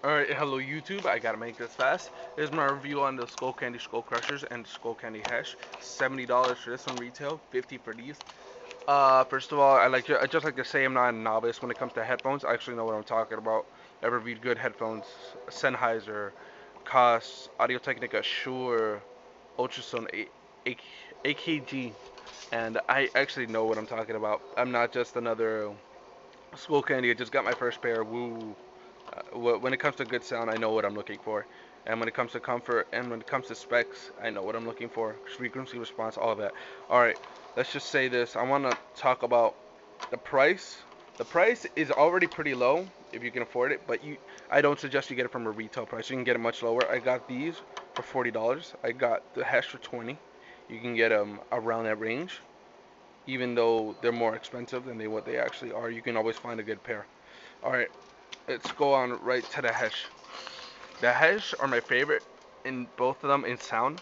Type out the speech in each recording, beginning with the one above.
Alright, hello YouTube, I gotta make this fast. Here's my review on the Skullcandy Skullcrushers and Skullcandy Hesh. $70 for this one retail, 50 for these. First of all, I just like to say I'm not a novice when it comes to headphones. I actually know what I'm talking about. I reviewed good headphones, Sennheiser, Koss, Audio Technica, Shure, Ultrasound, AKG, and I actually know what I'm talking about. I'm not just another Skullcandy. I just got my first pair. Woo. When it comes to good sound, I know what I'm looking for. And when it comes to comfort and when it comes to specs, I know what I'm looking for. Frequency response, all of that. Alright, let's just say this. I want to talk about the price. The price is already pretty low if you can afford it, but I don't suggest you get it from a retail price. You can get it much lower. I got these for $40. I got the Hesh for 20. You can get them around that range. Even though they're more expensive than what they actually are, you can always find a good pair. Alright, let's go on right to the Hesh. The Hesh are my favorite in both of them in sound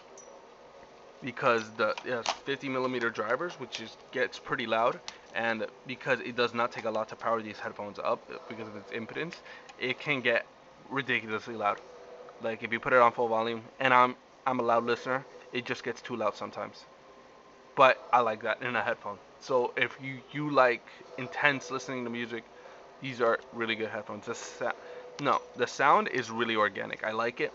because it has 50 millimeter drivers, which gets pretty loud, and because it does not take a lot to power these headphones up because of its impedance, it can get ridiculously loud. Like if you put it on full volume, and I'm a loud listener, it just gets too loud sometimes. But I like that in a headphone. So if you like intense listening to music, these are really good headphones. The sound is really organic. I like it.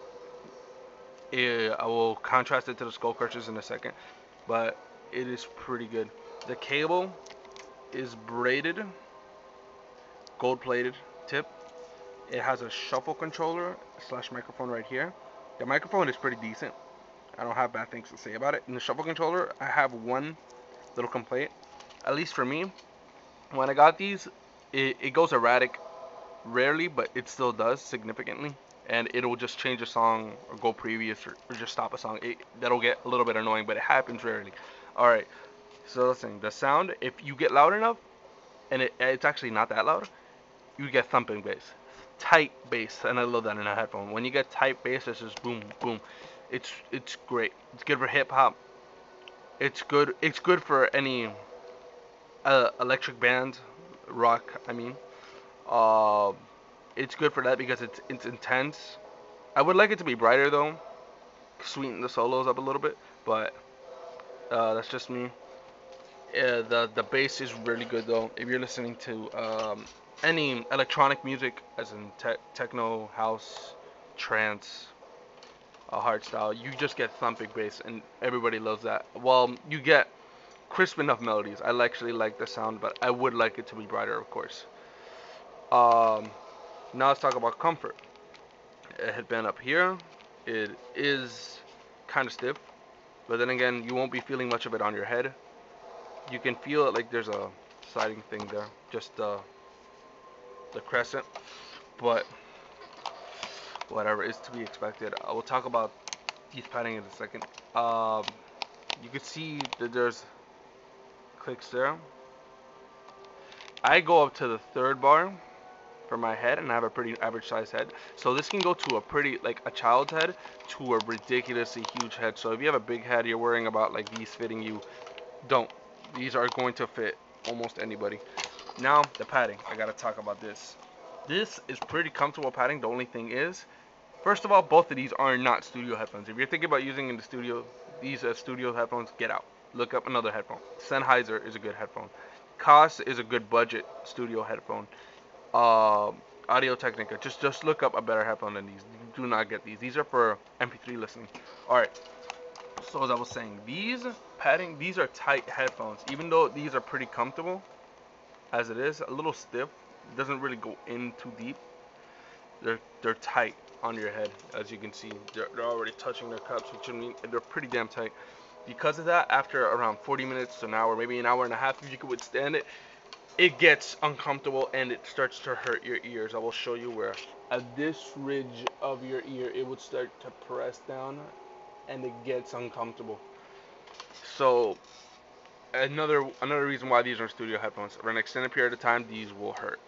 I will contrast it to the Skullcrushers in a second, but it is pretty good. The cable is braided, gold-plated tip. It has a shuffle controller / microphone right here. The microphone is pretty decent. I don't have bad things to say about it. In the shuffle controller, I have one little complaint. At least for me, when I got these, it goes erratic rarely, but it still does significantly. And it'll just change a song or go previous or just stop a song. That'll get a little bit annoying, but it happens rarely. Alright, so listen, the sound, if you get loud enough, and it's actually not that loud, you get thumping bass. Tight bass, and I love that in a headphone. When you get tight bass, it's just boom, boom. It's great. It's good for hip hop. It's good for any electric band, rock. I mean, uh, it's good for that because it's intense. I would like it to be brighter though, sweeten the solos up a little bit, but that's just me. The bass is really good though. If you're listening to any electronic music, as in techno, house, trance, hardstyle, you just get thumping bass, and everybody loves that. Well, you get crisp enough melodies. I actually like the sound, but I would like it to be brighter, of course. Um, Now let's talk about comfort. A headband up here, it is kind of stiff, but then again, you won't be feeling much of it on your head. You can feel it like there's a sliding thing there, just the crescent, but whatever is to be expected. I will talk about these padding in a second. You can see that there's clicks there. I go up to the third bar for my head, and I have a pretty average size head. So this can go to a pretty, like a child's head, to a ridiculously huge head. So if you have a big head, you're worrying about like these fitting you. Don't. These are going to fit almost anybody. Now the padding. I gotta talk about this. This is pretty comfortable padding. The only thing is, first of all, both of these are not studio headphones. If you're thinking about using in the studio, these studio headphones, get out. Look up another headphone. Sennheiser is a good headphone. Koss is a good budget studio headphone. Audio Technica. Just look up a better headphone than these. Do not get these. These are for MP3 listening. All right. So as I was saying, these are tight headphones. Even though these are pretty comfortable, as it is, a little stiff. It doesn't really go in too deep. They're tight on your head, as you can see. They're already touching their cups, which means they're pretty damn tight. Because of that, after around 40 minutes to an hour, maybe an hour and a half, if you can withstand it, it gets uncomfortable and it starts to hurt your ears. I will show you where. At this ridge of your ear, it would start to press down and it gets uncomfortable. So another reason why these are studio headphones. For an extended period of time, these will hurt.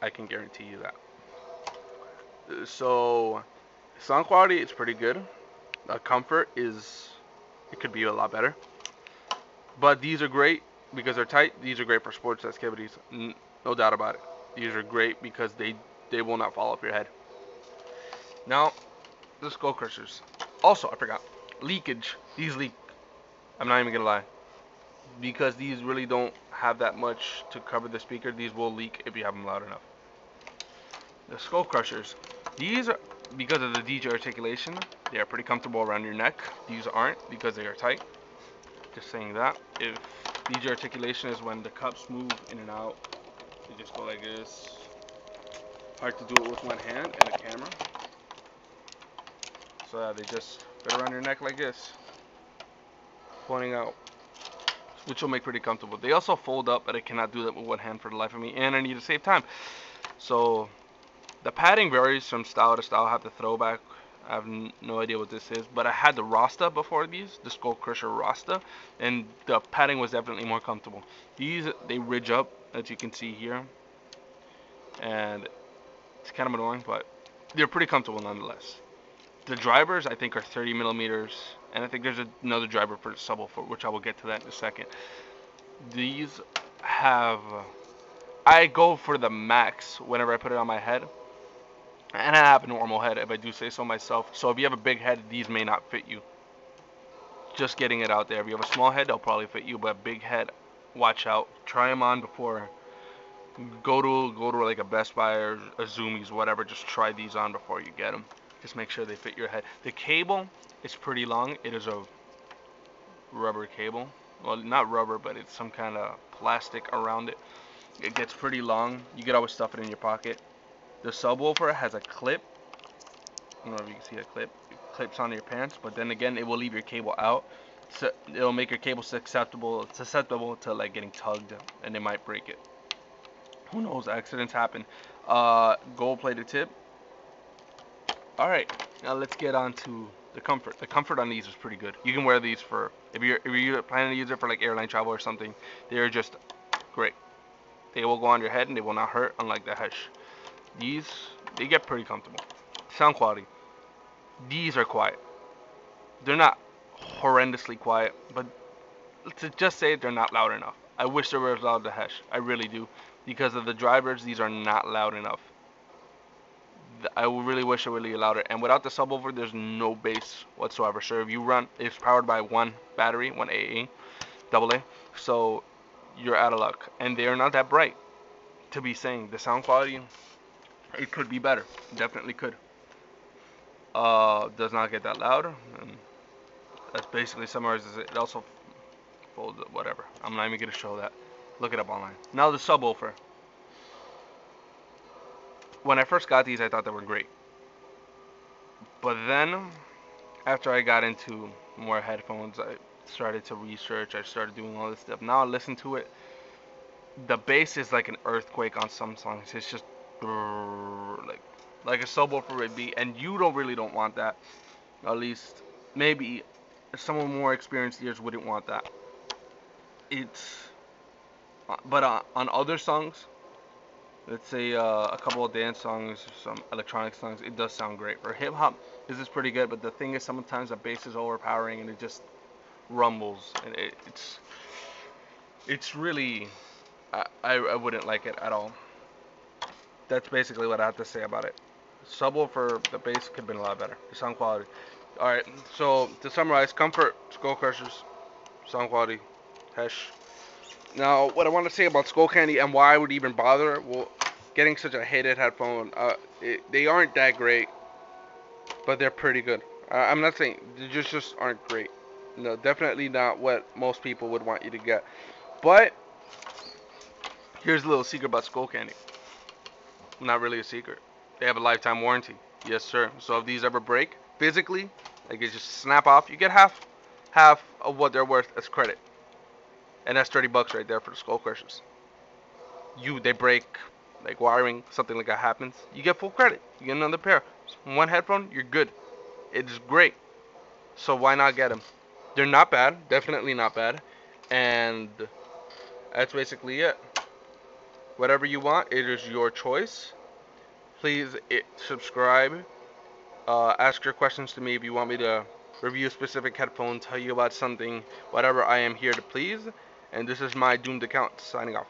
I can guarantee you that. So sound quality is pretty good. Comfort it could be a lot better. But these are great because they're tight. These are great for sports activities, no doubt about it. These are great because they will not fall off your head. Now, the Skullcrushers. Also, I forgot. Leakage. These leak. I'm not even gonna lie. Because these really don't have that much to cover the speaker. These will leak if you have them loud enough. The Skullcrushers. These are, because of the DJ articulation, they are pretty comfortable around your neck. These aren't because they are tight. Just saying that. If DJ articulation is when the cups move in and out, they just go like this. Hard to do it with one hand and a camera. So yeah, they just fit around your neck like this, pointing out, which will make pretty comfortable. They also fold up, but I cannot do that with one hand for the life of me, and I need to save time. So the padding varies from style to style. I have the throwback. I have no idea what this is, but I had the Rasta before these, the Skullcrusher Rasta, and the padding was definitely more comfortable. These, they ridge up, as you can see here, and it's kind of annoying, but they're pretty comfortable nonetheless. The drivers, I think, are 30 millimeters, and I think there's another driver for the subwoofer, which I will get to that in a second. These have, I go for the max whenever I put it on my head, and I have a normal head, if I do say so myself. So if you have a big head, these may not fit you. Just getting it out there. If you have a small head, they'll probably fit you, but big head, watch out. Try them on before. Go to like a Best Buy or a Zoomies, whatever. Just try these on before you get them. Just make sure they fit your head. The cable is pretty long. It is a rubber cable. Well, not rubber, but it's some kind of plastic around it. It gets pretty long. You could always stuff it in your pocket. The subwoofer has a clip. I don't know if you can see a clip. It clips onto your pants, but then again, it will leave your cable out. So it'll make your cable susceptible to like getting tugged, and it might break it. Who knows? Accidents happen. Gold-plated tip. All right, now let's get on to the comfort. The comfort on these is pretty good. You can wear these for if you're planning to use it for like airline travel or something. They're just great. They will go on your head and they will not hurt, unlike the Hesh. These, they get pretty comfortable. Sound quality. These are quiet. They're not horrendously quiet, but to just say they're not loud enough. I wish they were as loud as the Hesh. I really do. Because of the drivers, these are not loud enough. I really wish it were really louder. And without the subwoofer, there's no bass whatsoever. So if you run, it's powered by one battery, one AA, double A. So you're out of luck. And they are not that bright. To be saying the sound quality, it could be better. Definitely could. Does not get that loud. And that's basically summarizes it. It also folds, whatever. I'm not even gonna show that. Look it up online. Now the subwoofer. When I first got these, I thought they were great. But then, after I got into more headphones, I started to research. I started doing all this stuff. Now I listen to it. The bass is like an earthquake on some songs. It's just like a subwoofer would be, and you don't want that. At least maybe someone more experienced ears wouldn't want that. But on other songs, let's say a couple of dance songs, some electronic songs, it does sound great. For hip hop, this is pretty good, but the thing is sometimes the bass is overpowering and it just rumbles, and it's really, I wouldn't like it at all. That's basically what I have to say about it. Subwoofer, the bass could have been a lot better. The sound quality. Alright, so to summarize, comfort, Skullcrushers, sound quality, Hesh. Now, what I want to say about Skullcandy and why I would even bother, well, getting such a hated headphone, they aren't that great, but they're pretty good. I'm not saying, they just aren't great. No, definitely not what most people would want you to get. But, here's a little secret about Skullcandy. Not really a secret. They have a lifetime warranty. Yes, sir. So if these ever break, physically, like it just snap off, you get half of what they're worth as credit. And that's $30 right there for the Skullcrushers. They break, like wiring, something like that happens, you get full credit. You get another pair. One headphone, you're good. It is great. So why not get them? They're not bad, definitely not bad. And that's basically it. Whatever you want, it is your choice. Please subscribe. Ask your questions to me if you want me to review a specific headphone, tell you about something, whatever. I am here to please. And this is my doomed account signing off.